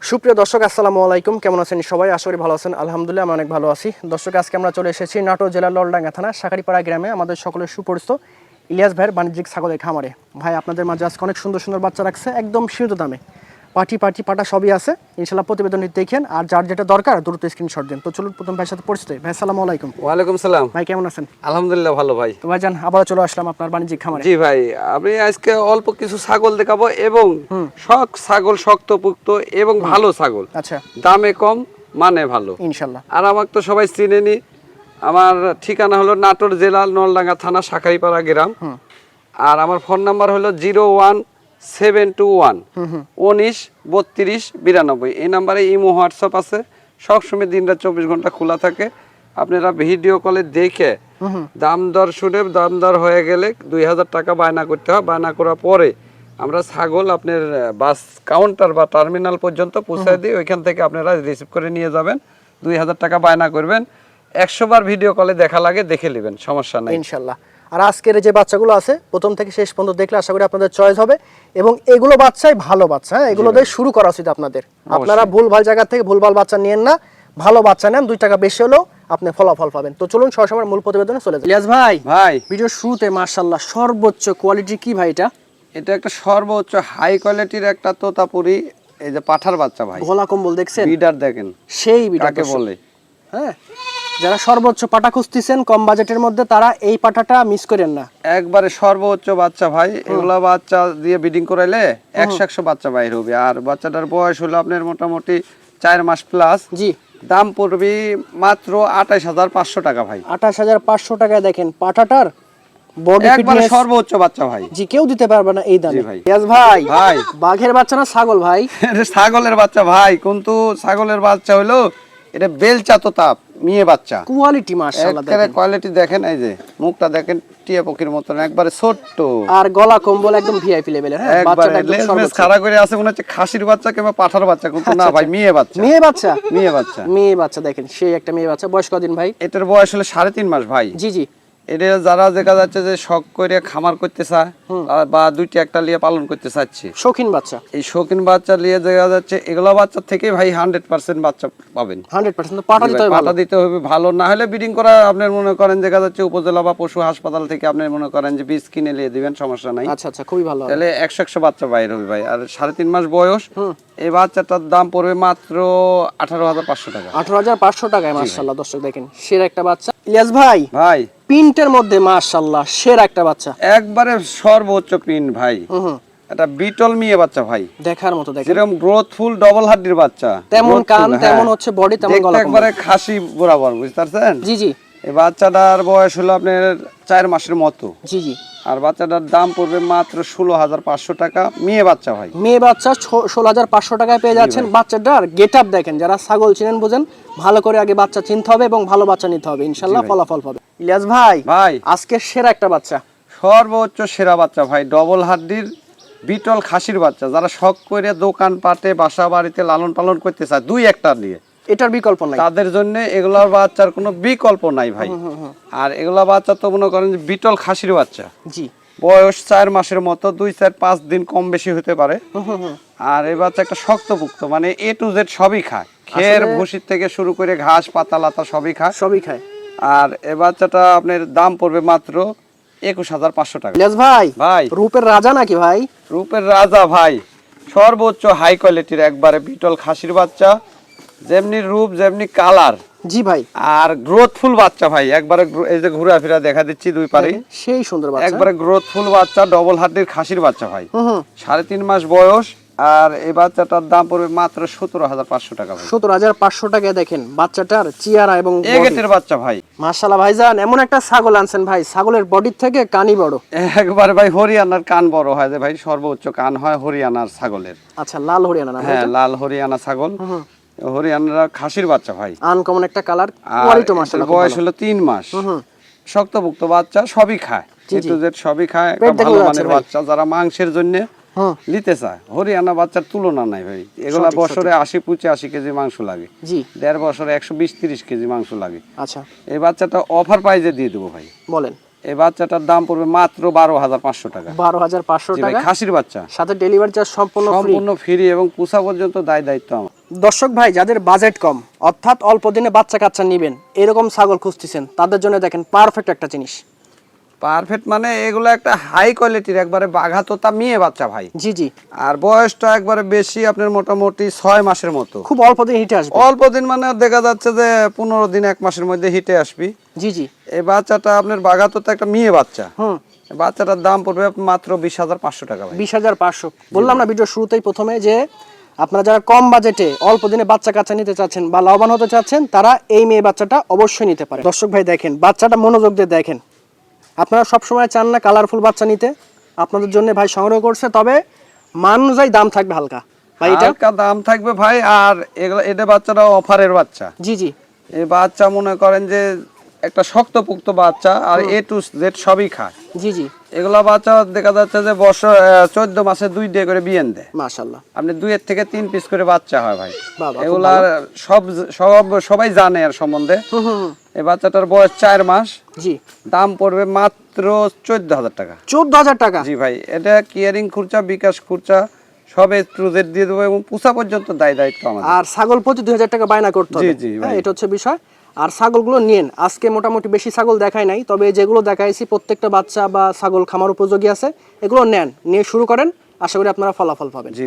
সুপ্রিয় দর্শক আসসালামু আলাইকুম, কেমন আছেন সবাই? আশা করি ভালো আছেন। আলহামদুলিল্লাহ আমি অনেক ভালো আছি। দর্শক আজকে আমরা চলে এসেছি নাটোর জেলার নলডাঙ্গা থানা শাঁখারীপাড়া গ্রামে আমাদের সকলের সুপরিচিত ইলিয়াস ভাইয়ের বাণিজ্যিক ছাগলের খামারে। ভাই আপনাদের মাঝে আজকে অনেক সুন্দর সুন্দর বাচ্চা রাখছে একদম সীমিত দামে। পাটা সবই আছে, ইনশাল্লাহ প্রতিবেদনটি দেখেন আর যার যেটা দরকার দ্রুত স্ক্রিনশট দেন। তো চলুন প্রথম ভাইয়ের সাথে পরিচিত। ভাই আসসালামু আলাইকুম। ওয়ালাইকুম সালাম। ভাই কেমন আছেন? আলহামদুলিল্লাহ ভালো ভাই। তো ভাইজান আবার চলে আসলাম আপনার বাণিজ্যিক খামারে। জি ভাই, আমি আজকে অল্প কিছু ছাগল দেখাবো এবং ছাগল শক্তপুক্ত এবং ভালো ছাগল। আচ্ছা, দামে কম মানে ভালো ইনশাল্লাহ। আর আমাকে তো সবাই চিনেনি। আমার ঠিকানা হলো নাটোর জেলা নলডাঙ্গা থানা শাঁখারীপাড়া গ্রাম। আর আমার ফোন নাম্বার হলো 01721 19 32 92। এই নাম্বারে ইমো হোয়াটসঅ্যাপ আছে, সবসময় দিনরাত 24 ঘন্টা খোলা থাকে। আপনারা ভিডিও কলে দেখে দাম দর শুনে দাম দর হয়ে গেলে 2000 টাকা বায়না করতে হয়। বায়না করার পরে আমরা ছাগল আপনার বাস কাউন্টার বা টার্মিনাল পর্যন্ত পৌঁছায় দিই। ওইখান থেকে আপনারা রিসিভ করে নিয়ে যাবেন। 2000 টাকা বায়না করবেন। 100 বার ভিডিও কলে দেখা লাগে, দেখে নেবেন, সমস্যা নাই ইনশাল্লাহ। আর আজকের যে বাচ্চাগুলো আছে প্রথম থেকে শেষ পর্যন্ত দেখলে আশা করি আপনাদের চয়েস হবে এবং এগুলো বাচ্চাই ভালো বাচ্চা। হ্যাঁ, এগুলো দিয়ে শুরু করা উচিত আপনাদের। আপনারা ভুলভাল জায়গা থেকে ভুলভাল বাচ্চা নিয়েন না, ভালো বাচ্চা নেন, 2 টাকা বেশি হলেও আপনি ফলাফল পাবেন। তো চলুন সরাসরি মূল প্রতিবেদনে চলে যাই। ইলিয়াস ভাই, ভিডিও শুরুতে মাশাআল্লাহ সর্বোচ্চ কোয়ালিটি কি ভাই? এটা একটা সর্বোচ্চ হাই কোয়ালিটির একটা তোতাপুরি, এই যে পাঠার বাচ্চা ভাই। গলা কম্বল দেখছেন? বিডার দেখেন, সেই বিডার কাকে বলে। হ্যাঁ, যারা সর্বোচ্চ পাটা খুঁজতেছেন কম বাজেটের মধ্যে তারা এই পাটাটা মিস করেন না। একবারে সর্বোচ্চ বাচ্চা ভাই। এগুলা বাচ্চা দিয়ে ব্রিডিং করাইলে 100 বাচ্চা বাইর হবে। আর বাচ্চাটার বয়স হলো আপনার মোটামুটি 4 মাস প্লাস। জি, দাম পড়বে মাত্র 28500 টাকা ভাই। 28500 টাকায় দেখেন পাটাটার বডি একবারে ফিটনেস সর্বোচ্চ বাচ্চা ভাই। জি, কেউ দিতে পারবে না এই দামে। ভাই ইয়াস ভাই, ভাই বাঘের বাচ্চা না ছাগল ভাই? ছাগলের বাচ্চা ভাই, কিন্তু ছাগলের বাচ্চা হলো এটা বেলচা তোতা মেয়ে বাচ্চা। কোয়ালিটি মাশাআল্লাহ দেখেন, কোয়ালিটি দেখেন। এই যে মুখটা দেখেন টিয়া পক্ষীর মতন, একবারে ছোট্ট। আর গলা কম্বল একদম ভিআইপি লেভেলের। হ্যাঁ, বাচ্চাটা একদম সর্বোচ্চ খাড়া করে আছে, মনে হচ্ছে খাসির বাচ্চা কিংবা পাঠার বাচ্চা, কিন্তু না ভাই, মেয়ে বাচ্চা। মেয়ে বাচ্চা দেখেন, সেই একটা মেয়ে বাচ্চা। বয়স কদিন ভাই? এটার বয়স হলো 3.5 মাস ভাই। জি জি। এটা যারা দেখা যাচ্ছে যে শখ করে খামার করতে চায় বা 2টি একটা লিয়ে পালন করতে চাচ্ছে, শৌখিন বাচ্চা, এই শৌখিন বাচ্চা লিয়ে দেখা যাচ্ছে এগুলা বাচ্চা থেকে ভাই 100% বাচ্চা পাবেন। 100% পাটা দিতে হবে ভালো, না হলে ব্রিডিং করা আপনার মনে করেন দেখা যাচ্ছে উপজেলা বা পশু হাসপাতাল থেকে আপনি মনে করেন যে বীজ কিনে নিয়ে দিবেন, সমস্যা নাই। আচ্ছা আচ্ছা, খুবই ভালো। তাহলে 100 বাচ্চা বাইর হবে ভাই। আর 3.5 মাস বয়স। এই বাচ্চাটার দাম পড়বে মাত্র 18500 টাকা। 18500 টাকায় মাশাআল্লাহ। দর্শক দেখেন, সেরা একটা বাচ্চা। ইলিয়াস ভাই, ভাই প্রিন্টের মধ্যে মাশাআল্লাহ সেরা একটা বাচ্চা, একবারে সর্বোচ্চ প্রিন্ট ভাই। এটা বিটল মেয়ে বাচ্চা ভাই, দেখার মতো। দেখেন যেরকম গ্রোথফুল ডবল হাড্ডির বাচ্চা, তেমন কান তেমন হচ্ছে বডি তেমন গলা, একবারে খাসি বরাবর, বুঝতে পারছেন? জি জি। এই বাচ্চাটার বয়স হলো আপনার 4 মাসের মতো। জি জি। আর বাচ্চাটার দাম পড়বে মাত্র 16500 টাকা। মেয়ে বাচ্চা ভাই, মেয়ে বাচ্চা 16500 টাকায় পেয়ে যাচ্ছেন। বাচ্চাটার গেটআপ দেখেন, যারা ছাগল চিনেন বুঝেন, ভালো করে আগে বাচ্চা চিনতে হবে এবং ভালো বাচ্চা নিতে হবে, ইনশাআল্লাহ ফলাফল পাবে। ইলিয়াস ভাই, আজকে সেরা একটা বাচ্চা, সর্বোচ্চ সেরা বাচ্চা ভাই, ডবল হাড্ডির বিটল খাসির বাচ্চা। যারা শখ করে দোকান পাটে বাসা বাড়িতে লালন পালন করতে চায় 2-1টা দিয়ে, এটার বিকল্প নাই তাদের জন্য। এগুলা বাচ্চার কোনো বিকল্প নাই ভাই। আর এগুলা বাচ্চা তো মনে করেন যে বিটল খাসির বাচ্চা। জি, বয়স 4 মাসের মতো, 2-4-5 দিন কম বেশি হতে পারে। আর এই বাচ্চা একটা শক্তপুক্ত, মানে A to Z সবই খায়। খের ভুসির থেকে শুরু করে ঘাস পাতা লাতা সবই খায়। আর এই বাচ্চাটা আপনার দাম পড়বে মাত্র 21500 টাকা। ইলিয়াস ভাই, রূপের রাজা নাকি ভাই? রূপের রাজা ভাই, সর্বোচ্চ হাই কোয়ালিটির একবারে বিটল খাসির বাচ্চা, যেমনি রূপ যেমনি কালার। জি ভাই। আর গ্রোথফুল বাচ্চা ভাই, একবারে এই যে ঘোরাফেরা দেখা দিচ্ছি দুই পারে, সেই সুন্দর বাচ্চা, একবারে গ্রোথফুল বাচ্চা, ডবল হাড্ডির খাসির বাচ্চা ভাই। 3.5 মাস বয়স। আর এই বাচ্চাটার দাম পড়বে মাত্র 17500 টাকা ভাই। 17500 টাকায় দেখেন বাচ্চাটার চেহারা এবং এগেটের বাচ্চা ভাই। মাশাআল্লাহ ভাইজান, এমন একটা ছাগল আনছেন ভাই, ছাগলের বডির থেকে কানই বড়। একবারে ভাই হরিয়ানার কান বড় হয় যে ভাই, সর্বোচ্চ কান হয় হরিয়ানার ছাগলের। আচ্ছা, লাল হরিয়ানা না? হ্যাঁ, লাল হরিয়ানা ছাগল, হরিয়ানার খাসির বাচ্চা ভাই। আনকমন একটা কালার, কোয়ালিটি মাশাআল্লাহ। বয়স হলো 3 মাস। শক্তপুক্ত বাচ্চা, সবই খায়, A to Z সবই খায়। একটা ভালো মানের বাচ্চা, যারা মাংসের জন্য নিতে চায়, হরিয়ানা বাচ্চার তুলনা নাই ভাই। এগুলা বছরে 80-85 কেজি মাংস লাগে। জি, 1.5 বছরে 120-30 কেজি মাংস লাগে। আচ্ছা, এই বাচ্চাটা অফার প্রাইজে দিয়ে দেবো ভাই। বলেন। এই বাচ্চাটার দাম পড়বে মাত্র 12,500 টাকা। 12,500 জি ভাই, টাকা, খাসির বাচ্চা, সাথে ডেলিভারি চার্জ সম্পূর্ণ ফ্রি। সম্পূর্ণ ফ্রি এবং পুষা পর্যন্ত দায়িত্ব আমার। দর্শক ভাই, যাদের বাজেট কম অর্থাৎ অল্প দিনে বাচ্চা কাচ্চা নেবেন, এরকম ছাগল খুঁজতেছেন, তাদের জন্য দেখেন পারফেক্ট একটা জিনিস। পারফেক্ট মানে এগুলো একটা হাই কোয়ালিটির একবারে বাঘা তোতা মেয়ে বাচ্চা ভাই। জি জি, আর বয়সটা একবারে বেশি, আপনার মোটামুটি 6 মাসের মতো। খুব অল্প দিন হিটে আসবে। অল্প দিন মানে দেখা যাচ্ছে যে 15 দিন 1 মাসের মধ্যে হিটে আসবি। জি জি, এই বাচ্চাটা আপনার বাঘা তোতা একটা মেয়ে বাচ্চা। হুম, এই বাচ্চাটার দাম পড়বে মাত্র 20,500 টাকা ভাই। 20,500। বললাম না ভিডিও শুরুতেই প্রথমে যে আপনারা যারা কম বাজেটে অল্প দিনে বাচ্চা কাচ্চা নিতে চাচ্ছেন বা লাভবান হতে চাচ্ছেন, তারা এই মেয়ে বাচ্চাটা অবশ্যই নিতে পারে। দর্শক ভাই দেখেন, বাচ্চাটা মনোযোগ দিয়ে দেখেন। আপনারা সবসময় চান না কালারফুল বাচ্চা নিতে, আপনাদের জন্য ভাই সংগ্রহ করছে, তবে মান অনুযায়ী দাম থাকবে হালকা ভাই। এটা হালকা দাম থাকবে ভাই। আর এগুলো এটা বাচ্চাটা অফারের বাচ্চা। জি জি, এই বাচ্চা মনে করেন যে একটা শক্তপোক্ত বাচ্চা, আর A to Z সবই খায়। জি জি, এগুলা বাচ্চা দেখা যাচ্ছে যে বছর 14 মাসে 2 ডে করে বিয়ান দেয়। মাশাআল্লাহ। আপনি 2 এর থেকে 3 পিস করে বাচ্চা হয় ভাই। বাবা, খুব এগুলা সবাই জানে এর সম্বন্ধে। হুম হুম হুম, এই বাচ্চাটার বয়স 4 মাস। জি, দাম পড়বে মাত্র 14,000 টাকা। 14,000 টাকা। জি ভাই, এটা কিয়ারিং খরচা, বিকাশ খরচা সবে টু জেড দিয়ে দেবো এবং পুষা পর্যন্ত দায়িত্ব আমাদের। আর ছাগল প্রতি 2,000 টাকা বায়না করতে হবে। জি, জি, ভাই। হ্যাঁ, এটা হচ্ছে বিষয়। আর ছাগলগুলো নিন, আজকে মোটামুটি বেশি ছাগল দেখাই নাই, তবে যেগুলো দেখাইছি প্রত্যেকটা বাচ্চা বা ছাগল খামার উপযোগী আছে, এগুলো নেন, নিয়ে শুরু করেন, আশা করি আপনারা ফলাফল পাবেন। জি।